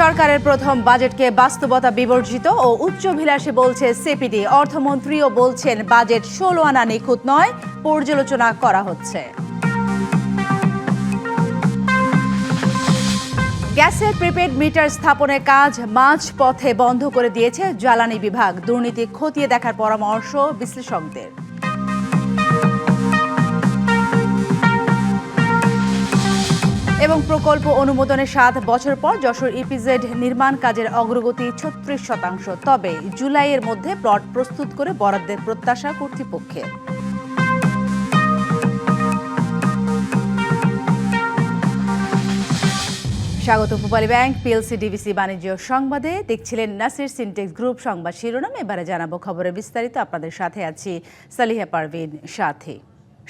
সরকারের প্রথম বাজেটকে বাস্তবতা বিবর্জিত ও উচ্চাভিলাষী বলছে সিপিডি। অর্থমন্ত্রীও বলছেন বাজেট ১৬ আনা নিখুঁত নয়, পর্যালোচনা করা হচ্ছে। গ্যাসের প্রিপেড মিটার স্থাপনের কাজ মাঝপথে বন্ধ করে দিয়েছে জ্বালানি বিভাগ। দুর্নীতি খতিয়ে দেখার পরামর্শ বিশ্লেষকদের। এবং প্রকল্প অনুমোদনের ৭ বছর পর যশোর ইপিজেড নির্মাণ কাজের অগ্রগতি ৩৬%। তবে জুলাইয়ের মধ্যে প্লট প্রস্তুত করে বরাদ্দের প্রত্যাশা কর্তৃপক্ষের। স্বাগত পূবালী ব্যাংক পিএলসি ডিভিসি বাণিজ্য সংবাদে। দেখছিলেন নাসির সিনটেক্স গ্রুপ সংবাদ শিরোনাম। এবারে জানাবো খবরের বিস্তারিত। আপনাদের সাথে আছি সালিহা পারভিন সাথী।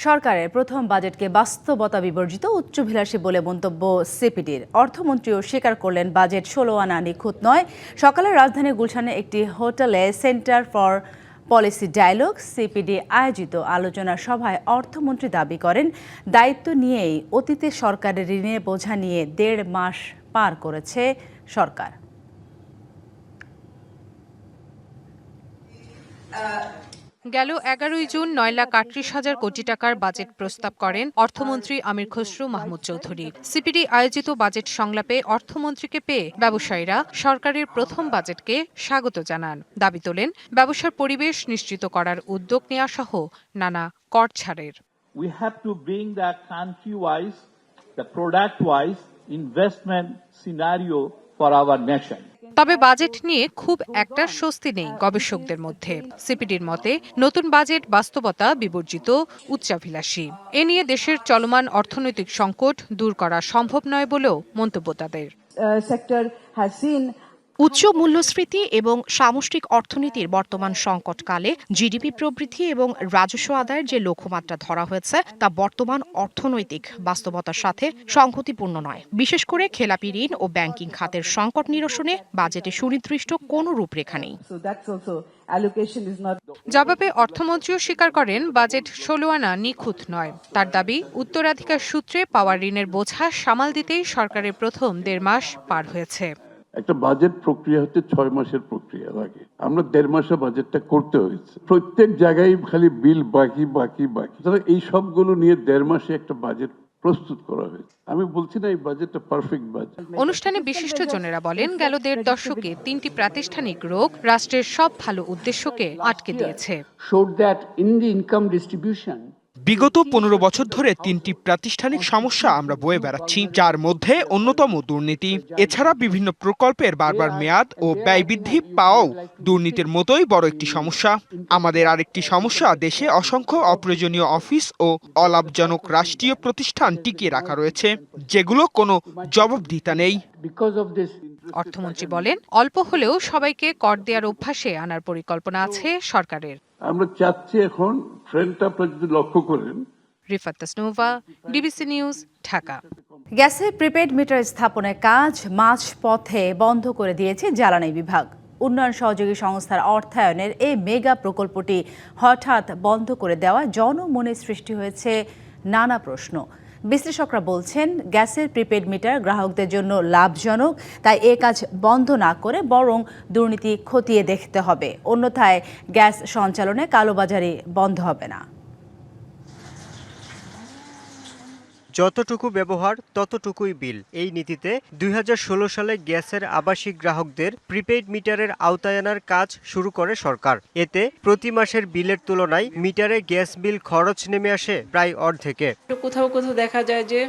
সরকারের প্রথম বাজেটকে বাস্তবতা বিবর্জিত উচ্চাভিলাষী বলে মন্তব্য সিপিডির। অর্থমন্ত্রীও স্বীকার করলেন বাজেট ১৬ আনা নিখুঁত নয়। সকালে রাজধানীর গুলশানে একটি হোটেলে centre for policy dialogue CPD আয়োজিত আলোচনা সভায় অর্থমন্ত্রী দাবি করেন দায়িত্ব নিয়েই অতীতে সরকারের ঋণের বোঝা নিয়ে ১.৫ মাস পার করেছে সরকার। গেল ১১ জুন ৯,৩৮,০০০ কোটি টাকার বাজেট প্রস্তাব করেন অর্থমন্ত্রী আমির খসরু মাহমুদ চৌধুরী। সিপিডি আয়োজিত বাজেট সংলাপে অর্থমন্ত্রীকে পেয়ে ব্যবসায়ীরা সরকারের প্রথম বাজেটকে স্বাগত জানান। দাবি তোলেন ব্যবসার পরিবেশ নিশ্চিত করার উদ্যোগ নেওয়া সহ নানা কর ছাড়ের। We have to bring that country-wise, the product-wise investment scenario for our nation. তবে বাজেট নিয়ে খুব একটা স্বস্তি নেই গবেষকদের মধ্যে। সিপিডির মতে নতুন বাজেট বাস্তবতা বিবর্জিত, উচ্চাভিলাষী। এ নিয়ে দেশের চলমান অর্থনৈতিক সংকট দূর করা সম্ভব নয় বলেও মন্তব্য তাদের। উচ্চ মূল্যস্ফীতি এবং সামষ্টিক অর্থনীতির বর্তমান সংকটকালে জিডিপি প্রবৃদ্ধি এবং রাজস্ব আদায়ের যে লক্ষ্যমাত্রা ধরা হয়েছে তা বর্তমান অর্থনৈতিক বাস্তবতার সাথে সংগতিপূর্ণ নয়। বিশেষ করে খেলাপি ঋণ ও ব্যাংকিং খাতের সংকট নিরসনে বাজেটে সুনির্দিষ্ট কোনো রূপরেখা নেই। জবাবে অর্থমন্ত্রীও স্বীকার করেন বাজেট ১৬ আনা নিখুঁত নয়। তার দাবি উত্তরাধিকার সূত্রে পাওয়া ঋণের বোঝা সামাল দিতেই সরকারের প্রথম ১.৫ মাস পার হয়েছে। একটা বাজেট প্রক্রিয়া হচ্ছে ৬ মাসের প্রক্রিয়া লাগে। আমরা ১.৫ মাসে বাজেটটা করতে হয়েছে। প্রত্যেক জায়গায় খালি বিল বাকি বাকি বাকি। তাহলে এই সবগুলো নিয়ে ১.৫ মাসে একটা বাজেট প্রস্তুত করা হয়েছে। আমি বলছি না এই বাজেটটা পারফেক্ট বাজেট। অনুষ্ঠানে বিশিষ্টজনেরা বলেন গেল ১.৫ দশকে ৩টি প্রাতিষ্ঠানিক রোগ রাষ্ট্রের সব ভালো উদ্দেশ্যকে আটকে দিয়েছে। বিগত ১৫ বছর ধরে ৩টি প্রাতিষ্ঠানিক সমস্যা আমরা বয়ে বেড়াচ্ছি, যার মধ্যে অন্যতম দুর্নীতি। এছাড়া বিভিন্ন প্রকল্পের বারবার মেয়াদ ও ব্যয় বৃদ্ধি পাওয়াও দুর্নীতির মতোই বড় একটি সমস্যা। আমাদের আরেকটি সমস্যা, দেশে অসংখ্য অপ্রয়োজনীয় অফিস ও অলাভজনক রাষ্ট্রীয় প্রতিষ্ঠান টিকিয়ে রাখা রয়েছে, যেগুলো কোনো জবাবদিহিতা নেই। অর্থমন্ত্রী বলেন অল্প হলেও সবাইকে কর দেওয়ার অভ্যাসে আনার পরিকল্পনা আছে সরকারের। আমরা চাচ্ছি এখন ট্রেন্ডটা আপনারা যদি লক্ষ্য করেন। Rifat Tasnuva, DBC news, Dhaka. গ্যাসের প্রিপেড মিটার স্থাপনের কাজ মাঝপথে বন্ধ করে দিয়েছে জ্বালানি বিভাগ। উন্নয়ন সহযোগী সংস্থার অর্থায়নের এই মেগা প্রকল্পটি হঠাৎ বন্ধ করে দেওয়া জনমনে সৃষ্টি হয়েছে নানা প্রশ্ন। বিশ্লেষকরা বলছেন গ্যাসের প্রিপেড মিটার গ্রাহকদের জন্য লাভজনক, তাই এ কাজ বন্ধ না করে বরং দুর্নীতি খতিয়ে দেখতে হবে। অন্যথায় গ্যাস সঞ্চালনে কালোবাজারি বন্ধ হবে না। যতটুকু ব্যবহার ততটুকুই বিল, এই নীতিতে ২০১৬ সালে গ্যাসের আবাসিক গ্রাহকদের প্রিপেইড মিটারের আওতায় আনার কাজ শুরু করে সরকার। এতে প্রতি মাসের বিলের তুলনায় মিটারে গ্যাস বিল খরচ নেমে আসে প্রায় অর্ধেকে। কোথাও কোথাও দেখা যায় যে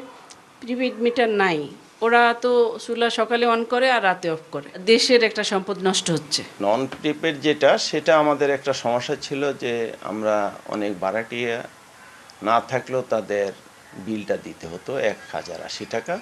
প্রিপেইড মিটার নাই, ওরা তো চুলা সকালে অন করে আর রাতে অফ করে। দেশের একটা সম্পদ নষ্ট হচ্ছে। নন প্রিপেড যেটা, সেটা আমাদের একটা সমস্যা ছিল যে আমরা অনেক ভাড়াটিয়া না থাকলেও তাদের বিলটা দিতে হতো ১,০৮০ টাকা।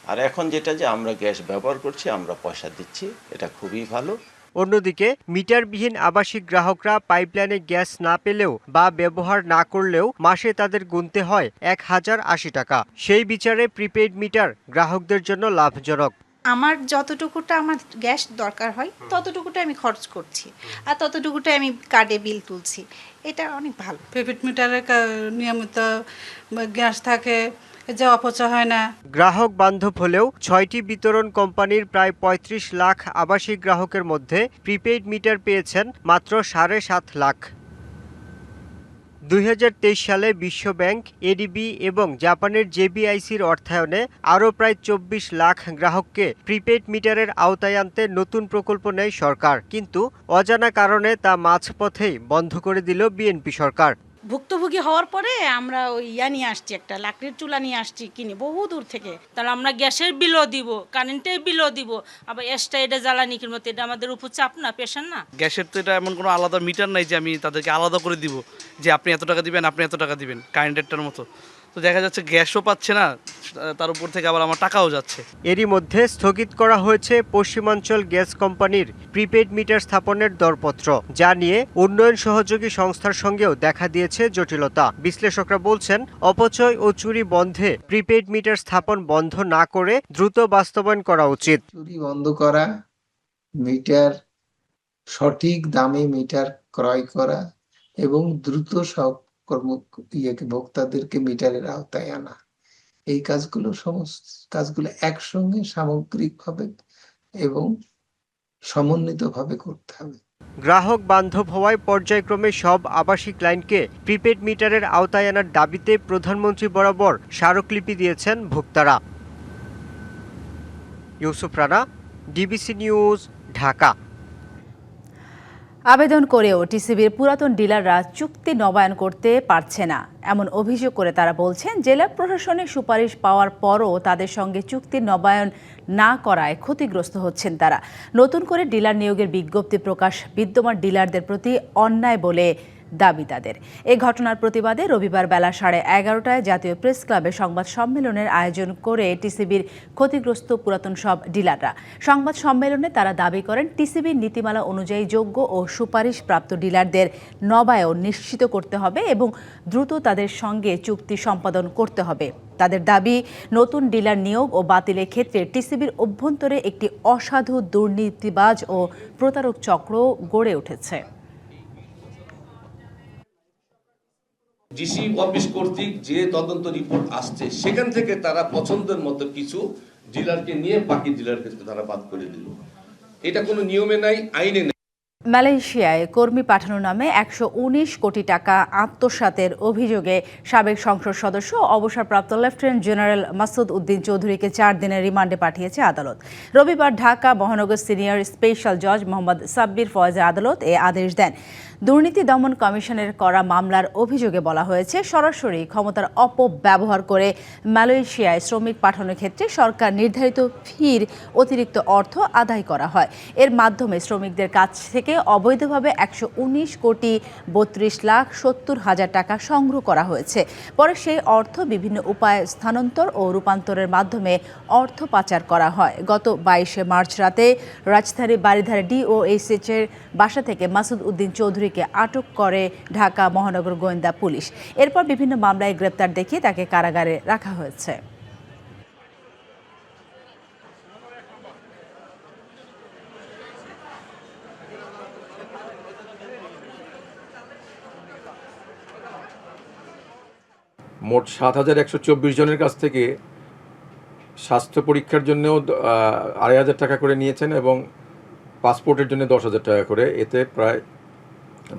আর এখন যেটা যে আমরা গ্যাস ব্যবহার করছি, আমরা পয়সা দিচ্ছি, এটা খুবই ভালো। অন্যদিকে মিটারবিহীন আবাসিক গ্রাহকরা পাইপলাইনে গ্যাস না পেলেও বা ব্যবহার না করলেও মাসে তাদের গুনতে হয় ১,০৮০ টাকা। সেই বিচারে প্রিপেইড মিটার গ্রাহকদের জন্য লাভজনক। আমার যতটুকুটা আমার গ্যাস দরকার হয় ততটুকুটা আমি খরচ করছি, আর ততটুকুটা আমি কার্ডে বিল তুলছি। এটা অনেক ভালো। প্রিপেইড মিটারে নিয়মিত গ্যাস থাকে, যে অপচয় হয় না। গ্রাহক বান্ধব হলেও 6টি বিতরণ কোম্পানির প্রায় 35 লাখ আবাসিক গ্রাহকের মধ্যে প্রিপেইড মিটার পেয়েছেন মাত্র 7.5 লাখ। 2023 সালে বিশ্বব্যাংক, এডিবি এবং জাপানের জেবিআইসির অর্থায়নে আরও প্রায় 24 লাখ গ্রাহককে প্রিপেইড মিটারের আওতায় আনতে নতুন প্রকল্প নেয় সরকার, কিন্তু অজানা কারণে তা মাঝপথেই বন্ধ করে দিল বিএনপি সরকার। ভুক্তভোগী হওয়ার পরে আমরা ওই নিয়ে আসছি, একটা লাকড়ির চুলা নিয়ে আসছি কিনে বহু দূর থেকে। তাহলে আমরা গ্যাসের বিলও দিব, কারেন্টের বিলও দিব, আবার এক্সট্রা এটা জ্বালানি কিনবো, এটা আমাদের উপর চাপ না, পেশার না। গ্যাসের তো এটা এমন কোনো আলাদা মিটার নাই যে আমি তাদেরকে আলাদা করে দিব যে আপনি এত টাকা দিবেন, আপনি এত টাকা দিবেন, কারেন্টেরটার মতো। তো দেখা যাচ্ছে গ্যাসও পাচ্ছে না, তার উপর থেকে আবার আমার টাকাও যাচ্ছে। এরই মধ্যে স্থগিত করা হয়েছে পশ্চিমাঞ্চল গ্যাস কোম্পানির প্রিপেইড মিটার স্থাপনের দরপত্র, যা নিয়ে উন্নয়ন সহযোগী সংস্থার সঙ্গেও দেখা দিয়েছে জটিলতা। বিশ্লেষকরা বলছেন, অপচয় ও চুরি বন্ধে প্রিপেইড মিটার স্থাপন বন্ধ না করে দ্রুত বাস্তবায়ন করা উচিত। চুরি বন্ধ করা, মিটার সঠিক দামে মিটার ক্রয় করা এবং দ্রুত সব ভোক্তাদেরকে মিটারের আওতায় আনা, এই সমস্ত কাজগুলো একসঙ্গে সামগ্রিকভাবে এবং সমন্বিতভাবে করতে হবে। গ্রাহক বান্ধব হওয়ায় পর্যায়ক্রমে সব আবাসিক লাইনকে প্রিপেইড মিটারের আওতায় আনার দাবিতে প্রধানমন্ত্রী বরাবর স্মারকলিপি দিয়েছেন ভোক্তারা। Yusuf Rana, DBC news, Dhaka. আবেদন করেও টিসিবির পুরাতন ডিলাররা চুক্তি নবায়ন করতে পারছে না, এমন অভিযোগ করে তারা বলছেন, জেলা প্রশাসনের সুপারিশ পাওয়ার পরও তাদের সঙ্গে চুক্তি নবায়ন না করায় ক্ষতিগ্রস্ত হচ্ছেন তারা। নতুন করে ডিলার নিয়োগের বিজ্ঞপ্তি প্রকাশ বিদ্যমান ডিলারদের প্রতি অন্যায় বলে দাবি তাদের। এই ঘটনার প্রতিবাদে রবিবার বেলা 11:30টায় জাতীয় প্রেস ক্লাবে সংবাদ সম্মেলনের আয়োজন করে টিসিবির ক্ষতিগ্রস্ত পুরাতন সব ডিলাররা। সংবাদ সম্মেলনে তারা দাবি করেন, টিসিবির নীতিমালা অনুযায়ী যোগ্য ও সুপারিশপ্রাপ্ত ডিলারদের নবায়ন নিশ্চিত করতে হবে এবং দ্রুত তাদের সঙ্গে চুক্তি সম্পাদন করতে হবে। তাদের দাবি, নতুন ডিলার নিয়োগ ও বাতিলের ক্ষেত্রে টিসিবির অভ্যন্তরে একটি অসাধু, দুর্নীতিবাজ ও প্রতারক চক্র গড়ে উঠেছে। ডিসি অফিস কর্তৃক যে তদন্ত রিপোর্ট আসছে, সেখান থেকে তারা পছন্দের মতো কিছু ডিলারকে নিয়ে বাকি ডিলারকে তারা বাদ করে দিল। এটা কোনো নিয়মে নাই, আইনে নাই। মালয়েশিয়ায় কর্মী পাঠানোর নামে 119 কোটি টাকা আত্মসাতের অভিযোগে সাবেক সংসদ সদস্য অবসরপ্রাপ্ত লেফটেন্যান্ট জেনারেল মাসুদ উদ্দিন চৌধুরীকে 4 দিনের রিমান্ডে পাঠিয়েছে আদালত। রবিবার ঢাকা মহানগর সিনিয়র স্পেশাল জজ মোহাম্মদ সাব্বির ফয়েজের আদালত এ আদেশ দেন। দুর্নীতি দমন কমিশনের করা মামলার অভিযোগে বলা হয়েছে, সরাসরি ক্ষমতার অপব্যবহার করে মালয়েশিয়ায় শ্রমিক পাঠানোর ক্ষেত্রে সরকার নির্ধারিত ফির অতিরিক্ত অর্থ আদায় করা হয়। এর মাধ্যমে শ্রমিকদের কাছ থেকে অবৈধভাবে 119 কোটি 32 লাখ 70 হাজার টাকা সংগ্রহ করা হয়েছে। পরে সেই অর্থ বিভিন্ন উপায়ে স্থানান্তর ও রূপান্তরের মাধ্যমে অর্থ পাচার করা হয়। গত 22 মার্চ রাতে রাজধানী বারিধারা ডিওএইচএস এর বাসা থেকে মাসুদ উদ্দিন চৌধুরীকে আটক করে ঢাকা মহানগর গোয়েন্দা পুলিশ। এরপর বিভিন্ন মামলায় গ্রেপ্তার দেখিয়ে তাকে কারাগারে রাখা হয়েছে। মোট 7,124 জনের কাছ থেকে স্বাস্থ্য পরীক্ষার জন্যও 2,500 টাকা করে নিয়েছেন এবং পাসপোর্টের জন্য 10,000 টাকা করে, এতে প্রায়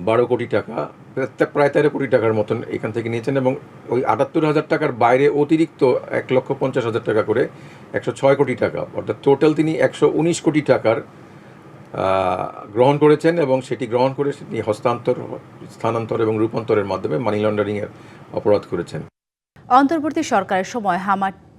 12 কোটি টাকা, প্রায় 13 কোটি টাকার মতন এখান থেকে নিয়েছেন। এবং ওই 78,000 টাকার বাইরে অতিরিক্ত 1,50,000 টাকা করে 106 কোটি টাকা, অর্থাৎ টোটাল তিনি 119 কোটি টাকার গ্রহণ করেছেন এবং সেটি গ্রহণ করে তিনি হস্তান্তর, স্থানান্তর এবং রূপান্তরের মাধ্যমে মানি লন্ডারিংয়ের অপরাধ করেছেন। অন্তর্বর্তী সরকারের সময়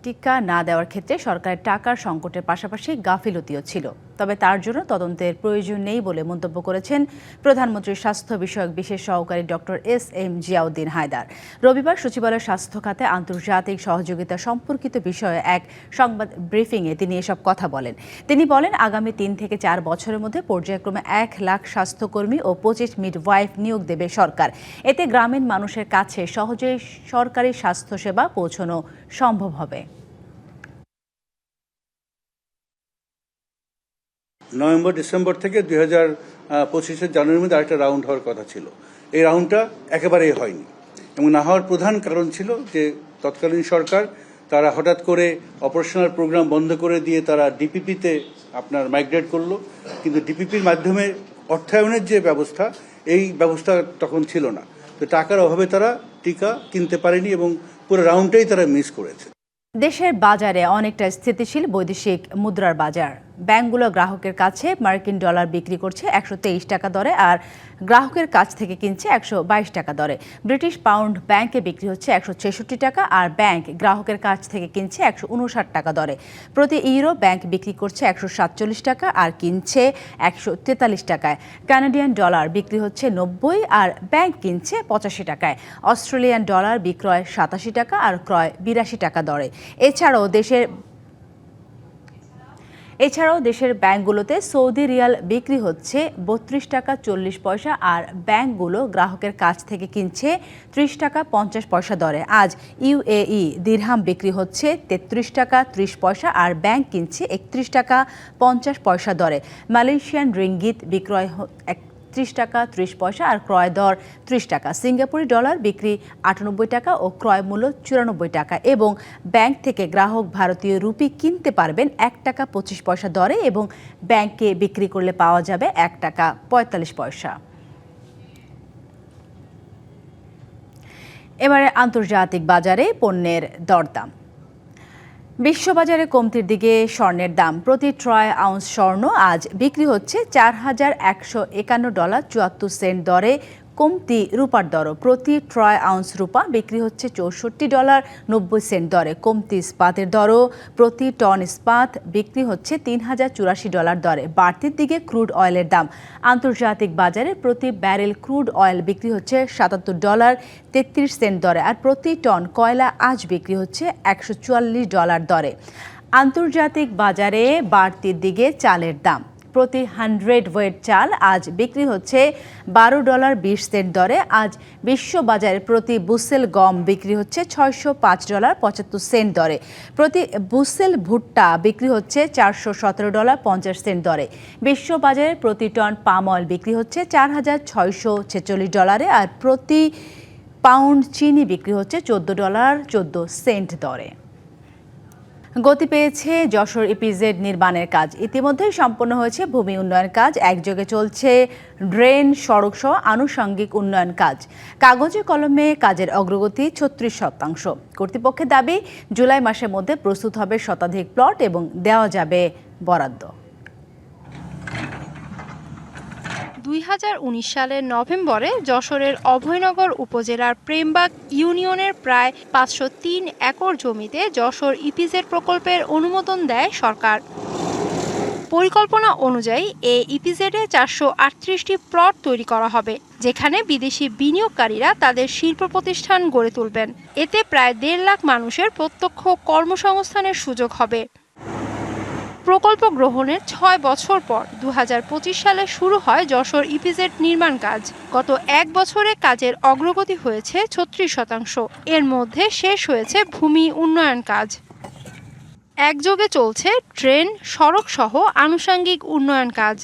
টিকা না দেওয়ার ক্ষেত্রে সরকারের টাকার সংকটের পাশাপাশি গাফিলতিও ছিল, তবে তার জন্য তদন্তের প্রয়োজন নেই বলে মন্তব্য করেছেন প্রধানমন্ত্রীর স্বাস্থ্য বিষয়ক বিশেষ সহকারী ডক্টর এস.এম. জিয়াউদ্দিন হায়দার। রবিবার সচিবালয়ের স্বাস্থ্য খাতে আন্তর্জাতিক সহযোগিতা সম্পর্কিত বিষয়ে এক সংবাদ ব্রিফিংয়ে তিনি এসব কথা বলেন। তিনি বলেন, আগামী 3 থেকে 4 বছরের মধ্যে পর্যায়ক্রমে 1 লাখ স্বাস্থ্যকর্মী ও 25 মিডওয়াইফ নিয়োগ দেবে সরকার। এতে গ্রামীণ মানুষের কাছে সহজেই সরকারি স্বাস্থ্যসেবা পৌঁছানো সম্ভব হবে। নভেম্বর ডিসেম্বর থেকে 2025 জানুয়ারির মধ্যে আরেকটা রাউন্ড হওয়ার কথা ছিল। এই রাউন্ডটা একেবারেই হয়নি এবং না হওয়ার প্রধান কারণ ছিল যে তৎকালীন সরকার তারা হঠাৎ করে অপারেশনাল প্রোগ্রাম বন্ধ করে দিয়ে তারা ডিপিপিতে আপনার মাইগ্রেট করলো, কিন্তু ডিপিপির মাধ্যমে অর্থায়নের যে ব্যবস্থা, এই ব্যবস্থা তখন ছিল না। তো টাকার অভাবে তারা টিকা কিনতে পারেনি এবং পুরো রাউন্ডটাই তারা মিস করেছে। দেশের বাজারে অনেকটা স্থিতিশীল বৈদেশিক মুদ্রার বাজার। ব্যাংকগুলো গ্রাহকের কাছে মার্কিন ডলার বিক্রি করছে 123 টাকা দরে আর গ্রাহকের কাছ থেকে কিনছে 122 টাকা দরে। ব্রিটিশ পাউন্ড ব্যাংকে বিক্রি হচ্ছে 166 টাকা আর ব্যাংক গ্রাহকের কাছ থেকে কিনছে 159 টাকা দরে। প্রতি ইউরো ব্যাংক বিক্রি করছে 147 টাকা আর কিনছে 143 টাকায়। কানাডিয়ান ডলার বিক্রি হচ্ছে 90 আর ব্যাংক কিনছে 85 টাকায়। অস্ট্রেলিয়ান ডলার বিক্রয় 87 টাকা আর ক্রয় 82 টাকা দরে। এছাড়াও দেশের ব্যাংকগুলোতে সৌদি রিয়াল বিক্রি হচ্ছে 32 টাকা 40 পয়সা আর ব্যাংকগুলো গ্রাহকের কাছ থেকে কিনছে 30 টাকা 50 পয়সা দরে। আজ ইউএই দিরহাম বিক্রি হচ্ছে 33 টাকা 30 পয়সা আর ব্যাংক কিনছে 31 টাকা 50 পয়সা দরে। মালয়েশিয়ান রিঙ্গিত বিক্রয় 30 টাকা 30 পয়সা আর ক্রয় দর 30 টাকা। সিঙ্গাপুরি ডলার বিক্রি 98 টাকা ও ক্রয় মূল্য 94 টাকা এবং ব্যাংক থেকে গ্রাহক ভারতীয় রুপি কিনতে পারবেন 1 টাকা 25 পয়সা দরে এবং ব্যাংকে বিক্রি করলে পাওয়া যাবে 1 টাকা 45 পয়সা। এবারে আন্তর্জাতিক বাজারে পণ্যের দরদাম। বিশ্ববাজারে কমতির দিকে স্বর্ণের দাম। প্রতি ট্রয় আউন্স স্বর্ণ আজ বিক্রি হচ্ছে $4,151.74 দরে। কমতি রূপার দরও। প্রতি ট্রয় আউন্স রূপা বিক্রি হচ্ছে $64.90 দরে। কমতি ইস্পাতের দরও। প্রতি টন ইস্পাত বিক্রি হচ্ছে $3,084 দরে। বাড়তির দিকে ক্রুড অয়েলের দাম। আন্তর্জাতিক বাজারে প্রতি ব্যারেল ক্রুড অয়েল বিক্রি হচ্ছে $77.33 দরে আর প্রতি টন কয়লা আজ বিক্রি হচ্ছে $144 দরে। আন্তর্জাতিক বাজারে বাড়তির দিকে চালের দাম। প্রতি 100 ওয়েট চাল আজ বিক্রি হচ্ছে $12.20 দরে। আজ বিশ্ববাজারে প্রতি বুসেল গম বিক্রি হচ্ছে $605.75 দরে। প্রতি বুসেল ভুট্টা বিক্রি হচ্ছে $417.50 দরে। বিশ্ববাজারে প্রতি টন পাম অয়েল বিক্রি হচ্ছে $4,646 আর প্রতি পাউন্ড চিনি বিক্রি হচ্ছে $14.14 দরে। গতি পেয়েছে যশোর ইপিজেড নির্মাণের কাজ। ইতিমধ্যেই সম্পন্ন হয়েছে ভূমি উন্নয়ন কাজ। একযোগে চলছে ড্রেন, সড়ক সহ আনুষঙ্গিক উন্নয়ন কাজ। কাগজে কলমে কাজের অগ্রগতি 36%। কর্তৃপক্ষের দাবি জুলাই মাসের মধ্যে প্রস্তুত হবে শতাধিক প্লট এবং দেওয়া যাবে বরাদ্দ। 2019 সালের নভেম্বরে যশোরের অভয়নগর উপজেলার প্রেমবাগ ইউনিয়নের প্রায় 503 একর জমিতে যশোর ইপিজেড প্রকল্পের অনুমোদন দেয় সরকার। পরিকল্পনা অনুযায়ী এই ইপিজেডে 438টি প্লট তৈরি করা হবে, যেখানে বিদেশি বিনিয়োগকারীরা তাদের শিল্প প্রতিষ্ঠান গড়ে তুলবেন। এতে প্রায় 1.5 লাখ মানুষের প্রত্যক্ষ কর্মসংস্থানের সুযোগ হবে। প্রকল্প গ্রহণের 6 বছর পর 2025 সালে শুরু হয় যশোর ইপিজেড নির্মাণ কাজ। গত 1 বছরে কাজের অগ্রগতি হয়েছে 36%। এর মধ্যে শেষ হয়েছে ভূমি উন্নয়ন কাজ। একযোগে চলছে ট্রেন, সড়ক সহ আনুষঙ্গিক উন্নয়ন কাজ।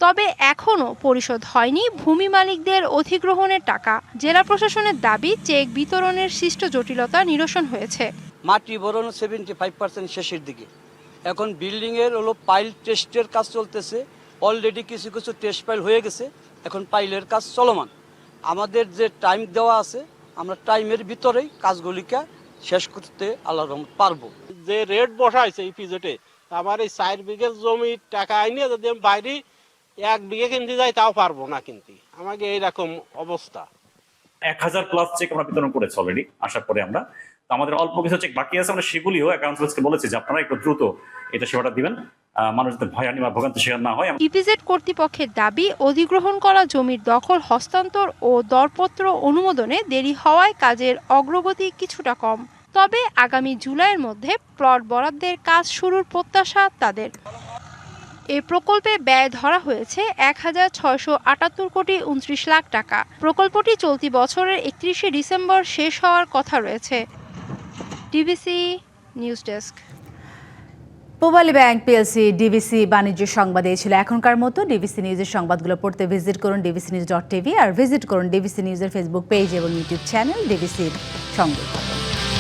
তবে এখনও পরিশোধ হয়নি ভূমি মালিকদের অধিগ্রহণের টাকা। জেলা প্রশাসনের দাবি চেক বিতরণের সৃষ্ট জটিলতা নিরসন হয়েছে। মাটি ভরণ 75% শেষের দিকে। এখন বিল্ডিং এর পাইল টেস্টের কাজ চলতেছে। অলরেডি কিছু কিছু টেস্ট পাইল হয়ে গেছে, এখন পাইলের কাজ চলমান। আমাদের যে টাইম দেওয়া আছে, আমরা টাইমের ভিতরেই কাজগুলিকে শেষ করতে আল্লাহর রহমত পারবো। যে রেট বসাইছে ইপিজেডে, আমার এই 4 বিঘা জমি টাকা আইনে যদি আমি বাইরে 1 বিঘা কিনতে যাই তাও পারবো না কিনতে। আমাকে এইরকম অবস্থা। 1000+ চেক আমরা বিতরণ করেছি অলরেডি। আসার পরে আমরা আমাদের অল্প কিছু চেক বাকি আছে, আমরা সেগুলিও অ্যাকাউন্টসকে বলেছি যে আপনারা একটু দ্রুত এটা সেবাটা দিবেন, মানুষ যাতে ভয়ানি বা ভোগান্তির শিকার না হয়। ইপিজেড কর্তৃপক্ষের দাবি অধিগ্রহণ করা জমির দখল হস্তান্তর ও দরপত্র অনুমোদনে দেরি হওয়ায় কাজের অগ্রগতি কিছুটা কম। তবে আগামী জুলাইয়ের মধ্যে প্লট বরাদ্দের কাজ শুরুর প্রত্যাশা তাদের। এ প্রকল্পে ব্যয় ধরা হয়েছে 1,678.29 লাখ টাকা। প্রকল্পটি চলতি বছরের 31শে ডিসেম্বর শেষ হওয়ার কথা রয়েছে। DBC news desk. Pubali bank PLC DBC বাণিজ্য সংবাদে ছিল এখনকার মতো। ডিবিসি নিউজের সংবাদগুলো পড়তে ভিজিট করুন dbcnews.tv আর ভিজিট করুন ডিবিসি নিউজের ফেসবুক পেজ এবং ইউটিউব চ্যানেল ডিবিসির সঙ্গে।